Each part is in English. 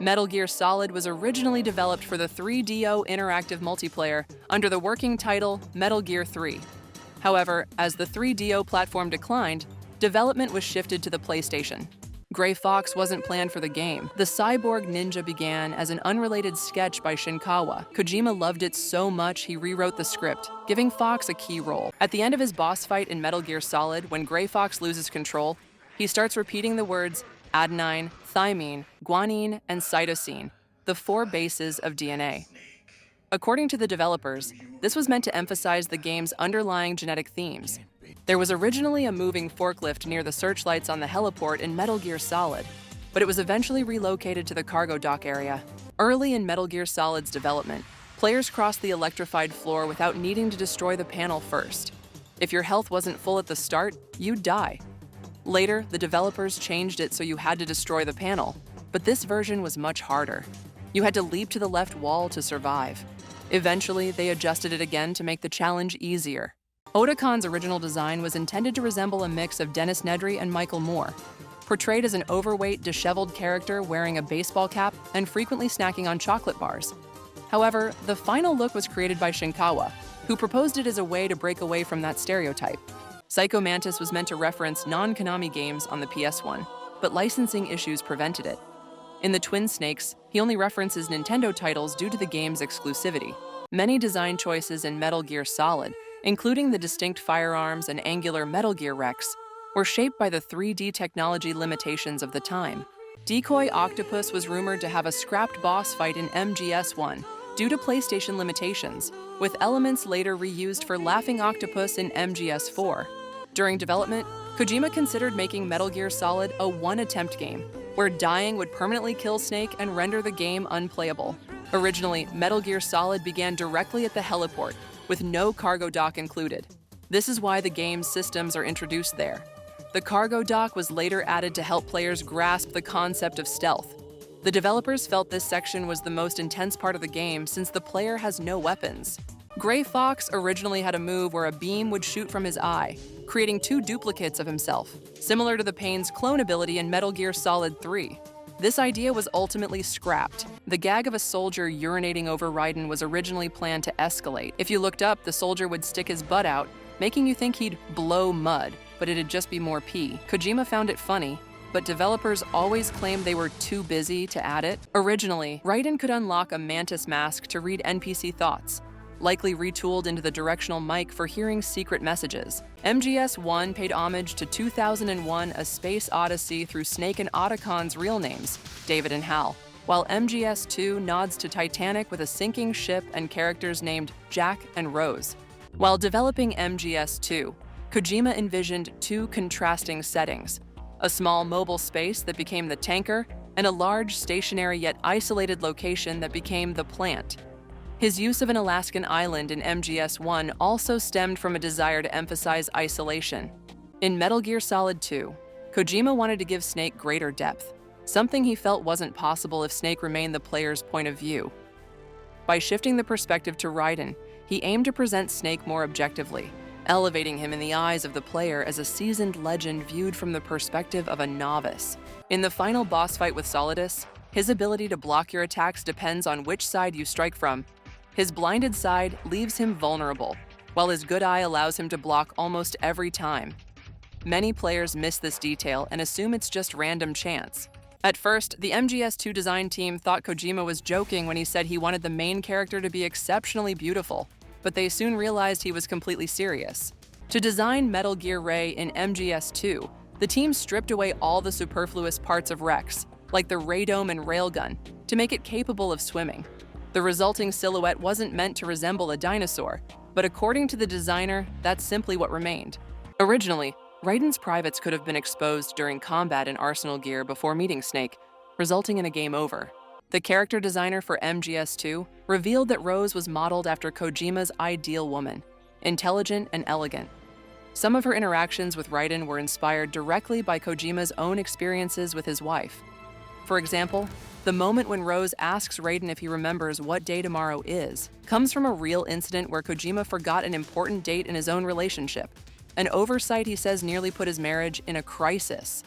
Metal Gear Solid was originally developed for the 3DO interactive multiplayer under the working title Metal Gear 3. However, as the 3DO platform declined, development was shifted to the PlayStation. Gray Fox wasn't planned for the game. The cyborg ninja began as an unrelated sketch by Shinkawa. Kojima loved it so much he rewrote the script, giving Fox a key role. At the end of his boss fight in Metal Gear Solid, when Gray Fox loses control, he starts repeating the words adenine, thymine, guanine, and cytosine, the 4 bases of DNA. According to the developers, this was meant to emphasize the game's underlying genetic themes. There was originally a moving forklift near the searchlights on the heliport in Metal Gear Solid, but it was eventually relocated to the cargo dock area. Early in Metal Gear Solid's development, players crossed the electrified floor without needing to destroy the panel first. If your health wasn't full at the start, you'd die. Later, the developers changed it so you had to destroy the panel, but this version was much harder. You had to leap to the left wall to survive. Eventually, they adjusted it again to make the challenge easier. Otacon's original design was intended to resemble a mix of Dennis Nedry and Michael Moore, portrayed as an overweight, disheveled character wearing a baseball cap and frequently snacking on chocolate bars. However, the final look was created by Shinkawa, who proposed it as a way to break away from that stereotype. Psycho Mantis was meant to reference non-Konami games on the PS1, but licensing issues prevented it. In the Twin Snakes, he only references Nintendo titles due to the game's exclusivity. Many design choices in Metal Gear Solid, including the distinct firearms and angular Metal Gear Rex, were shaped by the 3D technology limitations of the time. Decoy Octopus was rumored to have a scrapped boss fight in MGS1 due to PlayStation limitations, with elements later reused for Laughing Octopus in MGS4. During development, Kojima considered making Metal Gear Solid a one-attempt game, where dying would permanently kill Snake and render the game unplayable. Originally, Metal Gear Solid began directly at the heliport, with no cargo dock included. This is why the game's systems are introduced there. The cargo dock was later added to help players grasp the concept of stealth. The developers felt this section was the most intense part of the game since the player has no weapons. Gray Fox originally had a move where a beam would shoot from his eye, creating 2 duplicates of himself, similar to the Pain's clone ability in Metal Gear Solid 3. This idea was ultimately scrapped. The gag of a soldier urinating over Raiden was originally planned to escalate. If you looked up, the soldier would stick his butt out, making you think he'd blow mud, but it'd just be more pee. Kojima found it funny, but developers always claimed they were too busy to add it. Originally, Raiden could unlock a mantis mask to read NPC thoughts, likely retooled into the directional mic for hearing secret messages. MGS1 paid homage to 2001: A Space Odyssey through Snake and Otacon's real names, David and Hal, while MGS2 nods to Titanic with a sinking ship and characters named Jack and Rose. While developing MGS2, Kojima envisioned 2 contrasting settings: a small mobile space that became the tanker, and a large, stationary yet isolated location that became the plant. His use of an Alaskan island in MGS1 also stemmed from a desire to emphasize isolation. In Metal Gear Solid 2, Kojima wanted to give Snake greater depth, something he felt wasn't possible if Snake remained the player's point of view. By shifting the perspective to Raiden, he aimed to present Snake more objectively, elevating him in the eyes of the player as a seasoned legend viewed from the perspective of a novice. In the final boss fight with Solidus, his ability to block your attacks depends on which side you strike from. His blinded side leaves him vulnerable, while his good eye allows him to block almost every time. Many players miss this detail and assume it's just random chance. At first, the MGS2 design team thought Kojima was joking when he said he wanted the main character to be exceptionally beautiful, but they soon realized he was completely serious. To design Metal Gear Ray in MGS2, the team stripped away all the superfluous parts of Rex, like the raydome and railgun, to make it capable of swimming. The resulting silhouette wasn't meant to resemble a dinosaur, but according to the designer, that's simply what remained. Originally, Raiden's privates could have been exposed during combat in Arsenal gear before meeting Snake, resulting in a game over. The character designer for MGS2 revealed that Rose was modeled after Kojima's ideal woman, intelligent and elegant. Some of her interactions with Raiden were inspired directly by Kojima's own experiences with his wife. For example, the moment when Rose asks Raiden if he remembers what day tomorrow is comes from a real incident where Kojima forgot an important date in his own relationship, an oversight he says nearly put his marriage in a crisis.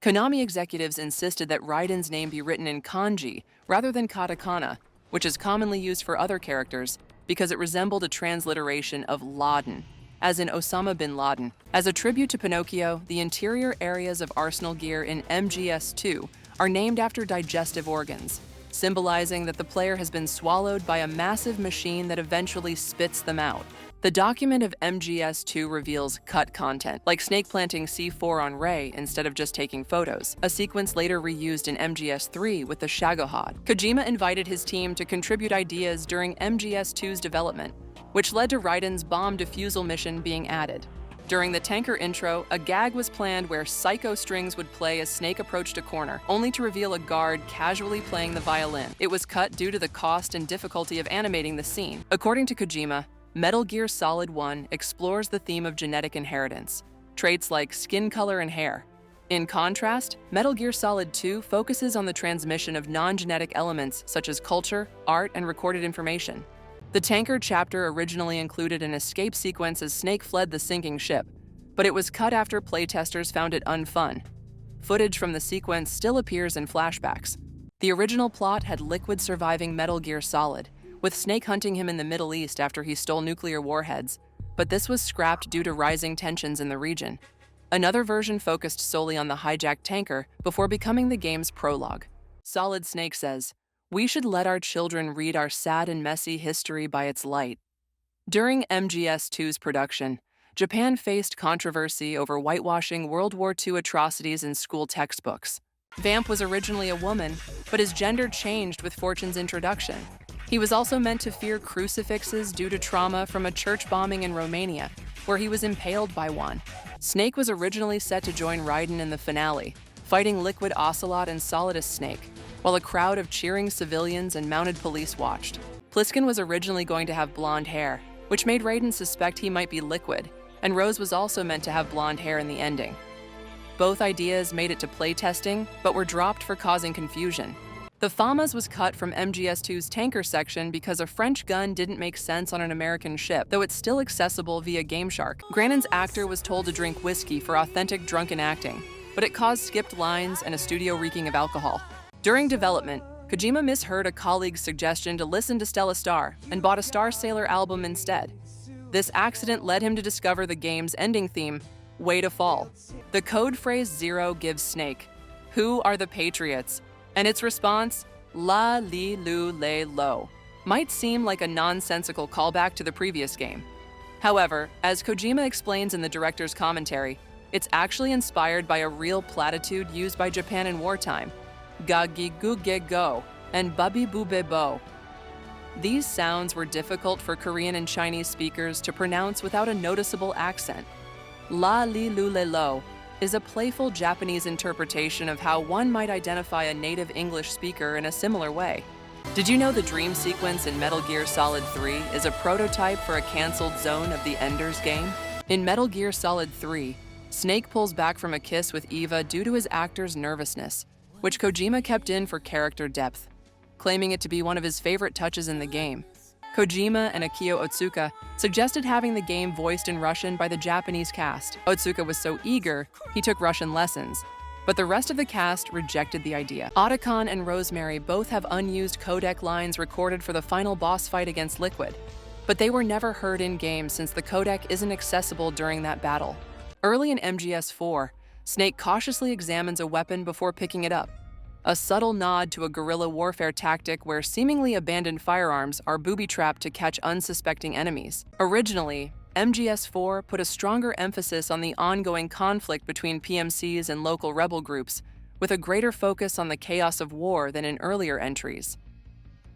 Konami executives insisted that Raiden's name be written in kanji rather than katakana, which is commonly used for other characters, because it resembled a transliteration of Laden, as in Osama bin Laden. As a tribute to Pinocchio, the interior areas of Arsenal gear in MGS2 are named after digestive organs, symbolizing that the player has been swallowed by a massive machine that eventually spits them out. The document of MGS2 reveals cut content, like Snake planting C4 on Rey instead of just taking photos, a sequence later reused in MGS3 with the Shagohod. Kojima invited his team to contribute ideas during MGS2's development, which led to Raiden's bomb defusal mission being added. During the tanker intro, a gag was planned where psycho strings would play as Snake approached a corner, only to reveal a guard casually playing the violin. It was cut due to the cost and difficulty of animating the scene. According to Kojima, Metal Gear Solid 1 explores the theme of genetic inheritance, traits like skin color and hair. In contrast, Metal Gear Solid 2 focuses on the transmission of non-genetic elements such as culture, art, and recorded information. The tanker chapter originally included an escape sequence as Snake fled the sinking ship, but it was cut after playtesters found it unfun. Footage from the sequence still appears in flashbacks. The original plot had Liquid surviving Metal Gear Solid, with Snake hunting him in the Middle East after he stole nuclear warheads, but this was scrapped due to rising tensions in the region. Another version focused solely on the hijacked tanker before becoming the game's prologue. Solid Snake says, "We should let our children read our sad and messy history by its light." During MGS2's production, Japan faced controversy over whitewashing World War II atrocities in school textbooks. Vamp was originally a woman, but his gender changed with Fortune's introduction. He was also meant to fear crucifixes due to trauma from a church bombing in Romania, where he was impaled by one. Snake was originally set to join Raiden in the finale, fighting Liquid Ocelot and Solidus Snake, while a crowd of cheering civilians and mounted police watched. Pliskin was originally going to have blonde hair, which made Raiden suspect he might be Liquid, and Rose was also meant to have blonde hair in the ending. Both ideas made it to playtesting, but were dropped for causing confusion. The FAMAS was cut from MGS2's tanker section because a French gun didn't make sense on an American ship, though it's still accessible via GameShark. Granon's actor was told to drink whiskey for authentic drunken acting, but it caused skipped lines and a studio reeking of alcohol. During development, Kojima misheard a colleague's suggestion to listen to Stella Star and bought a Star Sailor album instead. This accident led him to discover the game's ending theme, Way to Fall. The code phrase Zero gives Snake, "Who are the Patriots?" and its response, La Li Lu Le Lo, might seem like a nonsensical callback to the previous game. However, as Kojima explains in the director's commentary, it's actually inspired by a real platitude used by Japan in wartime, Ga Gi Gu Ge Go and Babi Bu Be Bo. These sounds were difficult for Korean and Chinese speakers to pronounce without a noticeable accent. La Li Lu Le Lo is a playful Japanese interpretation of how one might identify a native English speaker in a similar way. Did you know the dream sequence in Metal Gear Solid 3 is a prototype for a cancelled zone of the Enders game? In Metal Gear Solid 3, Snake pulls back from a kiss with Eva due to his actor's nervousness, which Kojima kept in for character depth, claiming it to be one of his favorite touches in the game. Kojima and Akio Otsuka suggested having the game voiced in Russian by the Japanese cast. Otsuka was so eager, he took Russian lessons, but the rest of the cast rejected the idea. Otacon and Rosemary both have unused codec lines recorded for the final boss fight against Liquid, but they were never heard in-game since the codec isn't accessible during that battle. Early in MGS4, Snake cautiously examines a weapon before picking it up, a subtle nod to a guerrilla warfare tactic where seemingly abandoned firearms are booby-trapped to catch unsuspecting enemies. Originally, MGS4 put a stronger emphasis on the ongoing conflict between PMCs and local rebel groups, with a greater focus on the chaos of war than in earlier entries.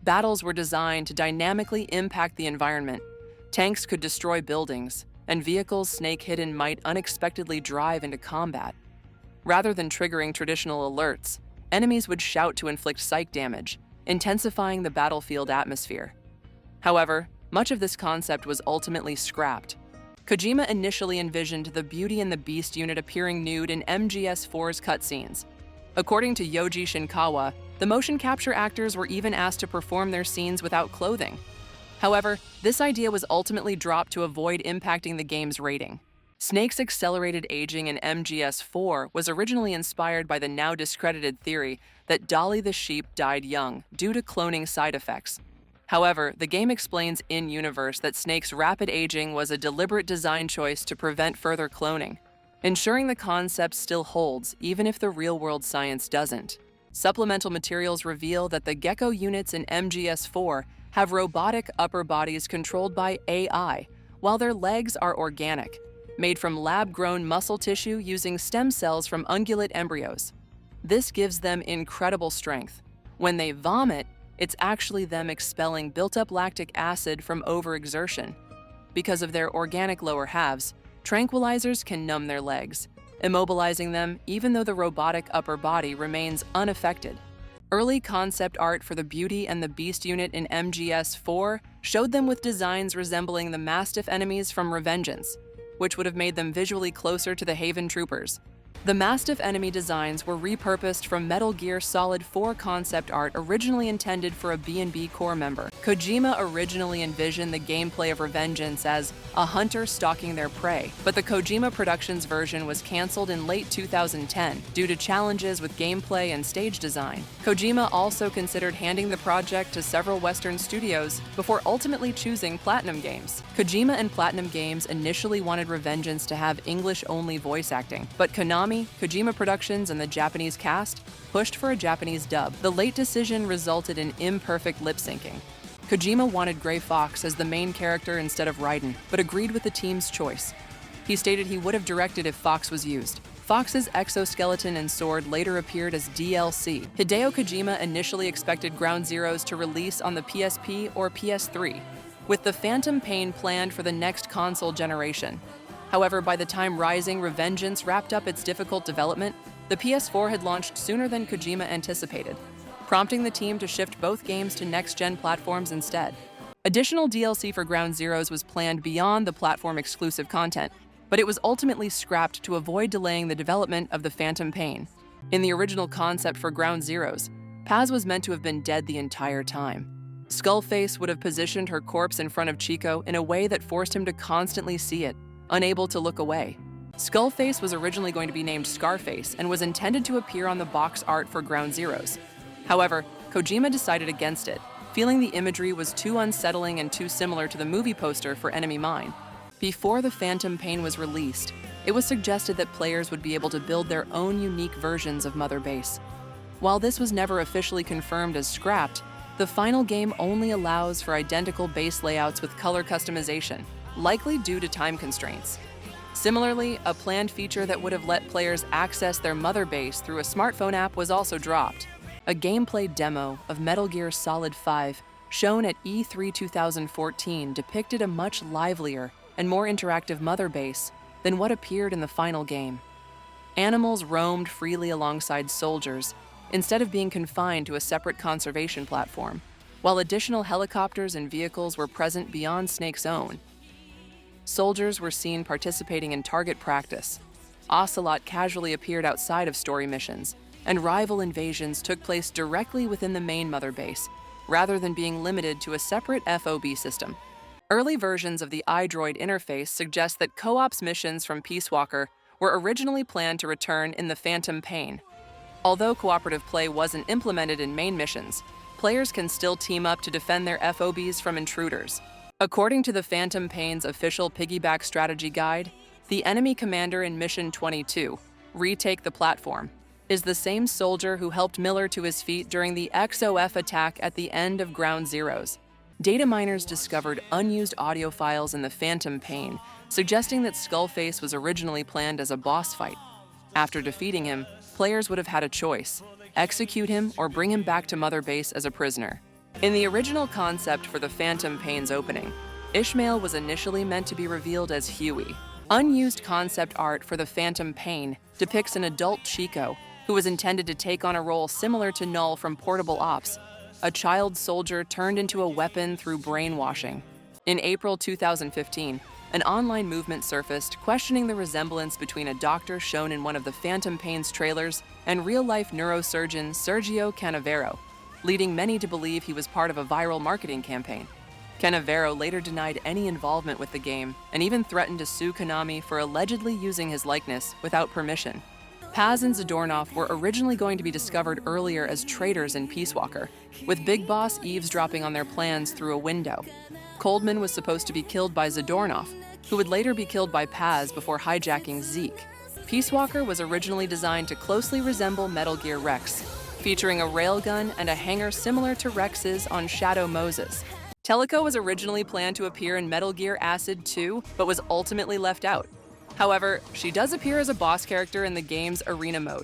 Battles were designed to dynamically impact the environment. Tanks could destroy buildings, and vehicles Snake hidden might unexpectedly drive into combat. Rather than triggering traditional alerts, enemies would shout to inflict psych damage, intensifying the battlefield atmosphere. However, much of this concept was ultimately scrapped. Kojima initially envisioned the Beauty and the Beast unit appearing nude in MGS4's cutscenes. According to Yoji Shinkawa, the motion capture actors were even asked to perform their scenes without clothing. However, this idea was ultimately dropped to avoid impacting the game's rating. Snake's accelerated aging in MGS4 was originally inspired by the now discredited theory that Dolly the sheep died young due to cloning side effects. However, the game explains in-universe that Snake's rapid aging was a deliberate design choice to prevent further cloning, ensuring the concept still holds even if the real-world science doesn't. Supplemental materials reveal that the Gecko units in MGS4 have robotic upper bodies controlled by AI, while their legs are organic, made from lab-grown muscle tissue using stem cells from ungulate embryos. This gives them incredible strength. When they vomit, it's actually them expelling built-up lactic acid from overexertion. Because of their organic lower halves, tranquilizers can numb their legs, immobilizing them even though the robotic upper body remains unaffected. Early concept art for the Beauty and the Beast unit in MGS4 showed them with designs resembling the Mastiff enemies from Revengeance, which would have made them visually closer to the Haven Troopers. The Mastiff enemy designs were repurposed from Metal Gear Solid 4 concept art originally intended for a B&B core member. Kojima originally envisioned the gameplay of Revengeance as a hunter stalking their prey, but the Kojima Productions version was cancelled in late 2010 due to challenges with gameplay and stage design. Kojima also considered handing the project to several Western studios before ultimately choosing Platinum Games. Kojima and Platinum Games initially wanted Revengeance to have English-only voice acting, but Konami, Kojima Productions, and the Japanese cast pushed for a Japanese dub. The late decision resulted in imperfect lip-syncing. Kojima wanted Gray Fox as the main character instead of Raiden, but agreed with the team's choice. He stated he would have directed if Fox was used. Fox's exoskeleton and sword later appeared as DLC. Hideo Kojima initially expected Ground Zeroes to release on the PSP or PS3, with the Phantom Pain planned for the next console generation. However, by the time Rising Revengeance wrapped up its difficult development, the PS4 had launched sooner than Kojima anticipated, prompting the team to shift both games to next-gen platforms instead. Additional DLC for Ground Zeroes was planned beyond the platform-exclusive content, but it was ultimately scrapped to avoid delaying the development of the Phantom Pain. In the original concept for Ground Zeroes, Paz was meant to have been dead the entire time. Skullface would have positioned her corpse in front of Chico in a way that forced him to constantly see it, unable to look away. Skullface was originally going to be named Scarface and was intended to appear on the box art for Ground Zeroes. However, Kojima decided against it, feeling the imagery was too unsettling and too similar to the movie poster for Enemy Mine. Before the Phantom Pain was released, it was suggested that players would be able to build their own unique versions of Mother Base. While this was never officially confirmed as scrapped, the final game only allows for identical base layouts with color customization, likely due to time constraints. Similarly, a planned feature that would have let players access their Mother Base through a smartphone app was also dropped. A gameplay demo of Metal Gear Solid 5 shown at E3 2014 depicted a much livelier and more interactive Mother Base than what appeared in the final game. Animals roamed freely alongside soldiers, instead of being confined to a separate conservation platform, while additional helicopters and vehicles were present beyond Snake's own. Soldiers were seen participating in target practice. Ocelot casually appeared outside of story missions, and rival invasions took place directly within the main Mother Base, rather than being limited to a separate FOB system. Early versions of the iDroid interface suggest that co-ops missions from Peace Walker were originally planned to return in the Phantom Pain. Although cooperative play wasn't implemented in main missions, players can still team up to defend their FOBs from intruders. According to the Phantom Pain's official piggyback strategy guide, the enemy commander in Mission 22, Retake the Platform, is the same soldier who helped Miller to his feet during the XOF attack at the end of Ground Zeroes. Data miners discovered unused audio files in the Phantom Pain, suggesting that Skullface was originally planned as a boss fight. After defeating him, players would have had a choice: execute him or bring him back to Mother Base as a prisoner. In the original concept for the Phantom Pain's opening, Ishmael was initially meant to be revealed as Huey. Unused concept art for the Phantom Pain depicts an adult Chico who was intended to take on a role similar to Null from Portable Ops, a child soldier turned into a weapon through brainwashing. In April 2015, an online movement surfaced questioning the resemblance between a doctor shown in one of the Phantom Pain's trailers and real-life neurosurgeon Sergio Canavero, leading many to believe he was part of a viral marketing campaign. Canavero later denied any involvement with the game and even threatened to sue Konami for allegedly using his likeness without permission. Paz and Zadornov were originally going to be discovered earlier as traitors in Peace Walker, with Big Boss eavesdropping on their plans through a window. Coldman was supposed to be killed by Zadornov, who would later be killed by Paz before hijacking Zeke. Peace Walker was originally designed to closely resemble Metal Gear Rex, featuring a railgun and a hangar similar to Rex's on Shadow Moses. Teleco was originally planned to appear in Metal Gear Acid 2, but was ultimately left out. However, she does appear as a boss character in the game's arena mode.